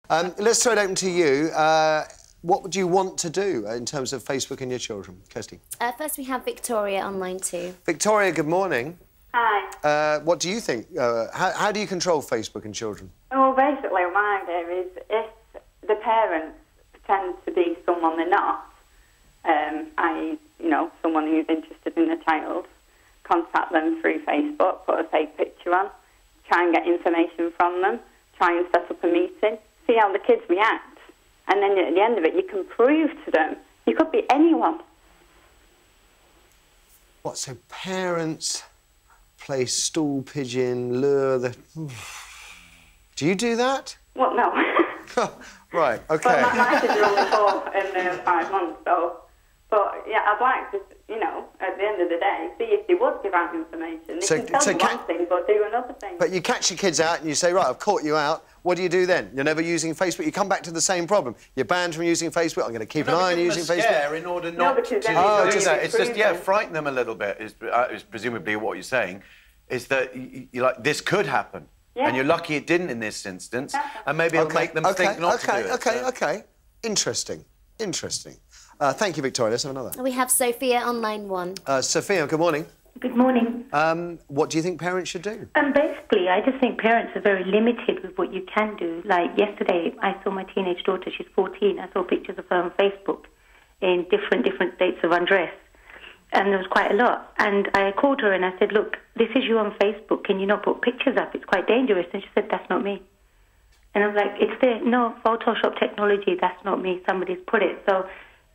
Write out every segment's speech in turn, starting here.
Let's throw it open to you. What would you want to do in terms of Facebook and your children? Kirsty. First, we have Victoria online too. Victoria, good morning. Hi. What do you think? How do you control Facebook and children? Well, basically, my idea is if the parents pretend to be someone they're not, i.e., you know, someone who's interested in the child, contact them through Facebook, put a fake picture on, try and get information from them, try and set up a meeting, see how the kids react, and then at the end of it, you can prove to them you could be anyone. What, so parents play stool pigeon, lure the... Do you do that? Well, no. Right, OK. But my kids are only 4 and 5 months, so... But, yeah, I'd like to, you know, at the end of the day, see if they would give out information. They can tell you one thing, but do another thing. But you catch your kids out and you say, right, I've caught you out. What do you do then? You're never using Facebook. You come back to the same problem. You're banned from using Facebook. I'm going to keep an eye on using Facebook. In order not to do that. It's just, yeah, frighten them a little bit, is presumably what you're saying, is that you're like, this could happen. Yeah. And you're lucky it didn't in this instance. And maybe it'll make them think not to do it. OK. Interesting. Thank you, Victoria. Let's have another. We have Sophia online 1. Sophia, good morning. Good morning. What do you think parents should do? Basically, I just think parents are very limited with what you can do. Like yesterday, I saw my teenage daughter, she's 14. I saw pictures of her on Facebook in different states of undress. And there was quite a lot. And I called her and I said, look, this is you on Facebook. Can you not put pictures up? It's quite dangerous. And she said, that's not me. And I'm like, it's there. No, Photoshop technology, that's not me. Somebody's put it. So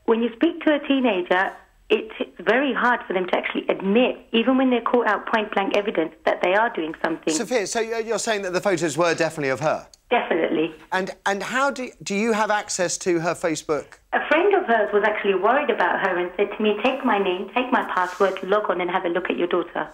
when you speak to a teenager, it's very hard for them to actually admit, even when they're caught out point-blank evidence, that they are doing something. Sophia, so you're saying that the photos were definitely of her? Definitely. And how do you have access to her Facebook? A friend of hers was actually worried about her and said to me, take my name, take my password, log on and have a look at your daughter.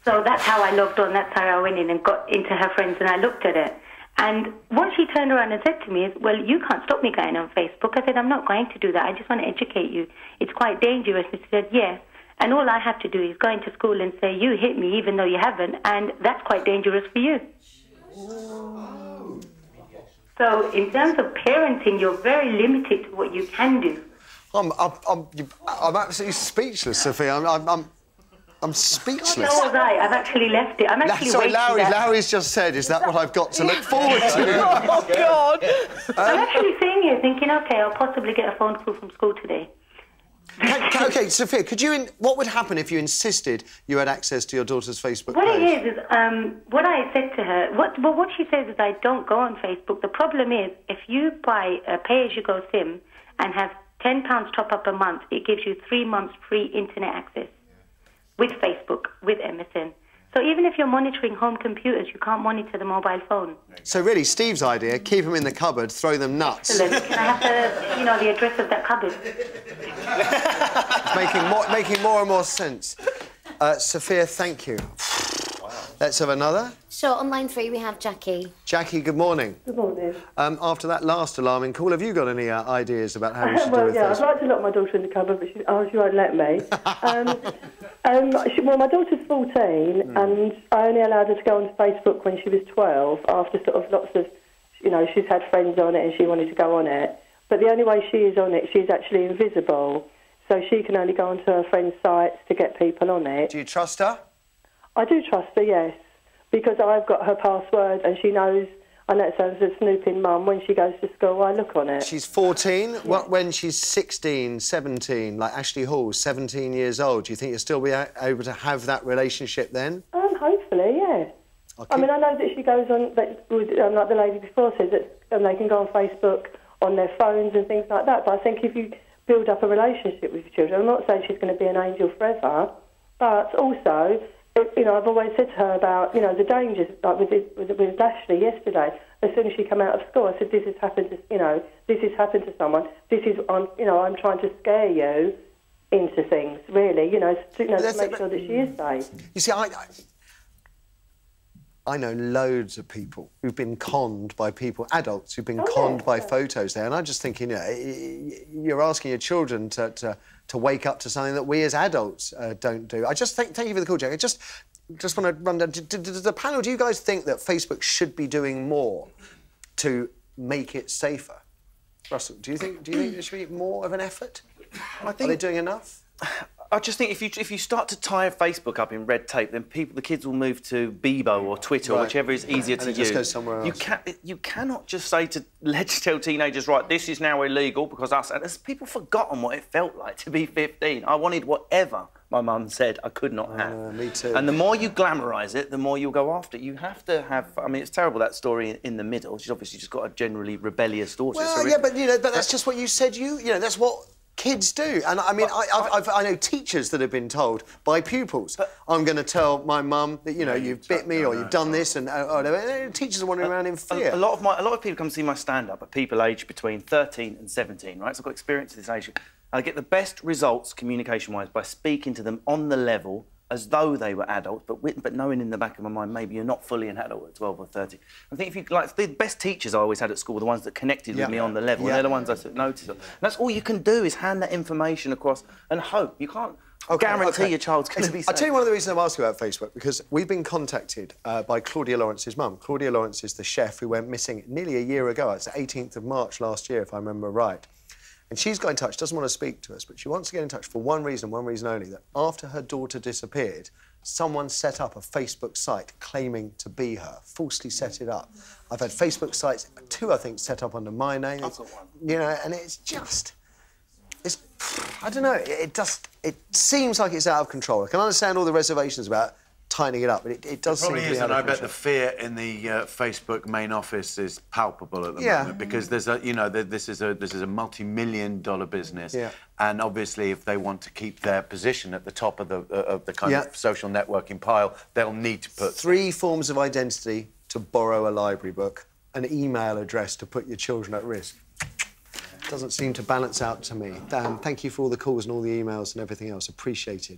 So that's how I logged on, that's how I went in and got into her friends and I looked at it. And what she turned around and said to me is, well, you can't stop me going on Facebook. I said, I'm not going to do that. I just want to educate you. It's quite dangerous. And she said, yeah. And all I have to do is go into school and say, you hit me even though you haven't, and that's quite dangerous for you. So in terms of parenting, you're very limited to what you can do. I'm absolutely speechless, Sophia. I'm speechless. So was I. I've actually left it. I'm actually Sorry, Larry's just said, is that what I've got to look forward to? Oh, God! I'm actually sitting here thinking, OK, I'll possibly get a phone call from school today. OK, Sophia, what would happen if you insisted you had access to your daughter's Facebook page? What it is what I said to her, what she says is I don't go on Facebook. The problem is, if you buy a pay-as-you-go SIM and have £10 top-up a month, it gives you 3 months free internet access. With Facebook, with MSN. So even if you're monitoring home computers, you can't monitor the mobile phone. So really, Steve's idea, keep them in the cupboard, throw them nuts. Excellent. Can I have the address of that cupboard? It's making more and more sense. Sophia, thank you. Wow. Let's have another. Sure, online 3 we have Jackie. Jackie, good morning. Good morning. After that last alarming call, have you got any ideas about how we should do with yeah, Facebook? I'd like to lock my daughter in the cupboard, but she won't let me. Well, my daughter's 14, and I only allowed her to go on Facebook when she was 12, after sort of lots of, you know, she's had friends on it and she wanted to go on it. But the only way she is on it, she's actually invisible, so she can only go onto her friends' sites to get people on it. Do you trust her? I do trust her, yes, because I've got her password and she knows. I know it sounds a snooping mum. When she goes to school, I look on it. She's 14. Yeah. What, when she's 16, 17, like Ashley Hall, 17 years old, do you think you'll still be able to have that relationship then? Hopefully, yeah. I mean, I know that she goes on, like the lady before said, that they can go on Facebook on their phones and things like that. But I think if you build up a relationship with your children, I'm not saying she's going to be an angel forever, but also, you know, I've always said to her about, you know, the dangers, like with Ashley yesterday. As soon as she came out of school, I said, this has happened to, you know, this has happened to someone. This is, I'm trying to scare you into things, really, to make sure that she is safe. You see, I know loads of people who've been conned by people, adults who've been conned by photos there, and I'm just thinking, you're asking your children to wake up to something that we as adults don't do. I just thank you for the call, Jack. just want to run down. Does the panel, do you guys think that Facebook should be doing more to make it safer? Russell, do you think there should be more of an effort? Are they doing enough? I just think if you start to tie Facebook up in red tape, then the kids will move to Bebo or Twitter or whichever is easier to use. Just go somewhere else. You cannot just say let's tell teenagers, right, this is now illegal because us. And people forgotten what it felt like to be 15. I wanted whatever my mum said I could not have. Me too. And the more you glamorise it, the more you'll go after it. You have to have. I mean, it's terrible that story in the middle. She's obviously just got a generally rebellious daughter. Well, yeah, but but that's just what you said. That's what kids do. And I mean, I know teachers that have been told by pupils, I'm going to tell my mum that you've bit me or you've done this, and teachers are wandering around in fear. A lot of people come see my stand-up at people aged between 13 and 17, right? So I've got experience at this age. I get the best results communication-wise by speaking to them on the level as though they were adults, but knowing in the back of my mind maybe you're not fully an adult at 12 or 13. I think if you like the best teachers I always had at school were the ones that connected with me on the level. They're the ones I took notice of. And that's all you can do is hand that information across and hope. You can't guarantee your child's going to be safe. I'll tell you one of the reasons I'm asking about Facebook, because we've been contacted by Claudia Lawrence's mum. Claudia Lawrence is the chef who went missing nearly a year ago. It's the 18th of March last year, if I remember right. And she's got in touch, doesn't want to speak to us, but she wants to get in touch for one reason only, that after her daughter disappeared, someone set up a Facebook site claiming to be her, falsely set it up. I've had Facebook sites, 2, I think, set up under my name. I've got one. And it's just... I don't know, it seems like it's out of control. I can understand all the reservations about tightening it up, but it does seem to be out of control. I bet the fear in the Facebook main office is palpable at the moment, because there's this is a multi-million-dollar business, and obviously if they want to keep their position at the top of the kind of social networking pile, they'll need to put 3 forms of identity to borrow a library book, an email address to put your children at risk. Doesn't seem to balance out to me. Dan, thank you for all the calls and all the emails and everything else. Appreciated.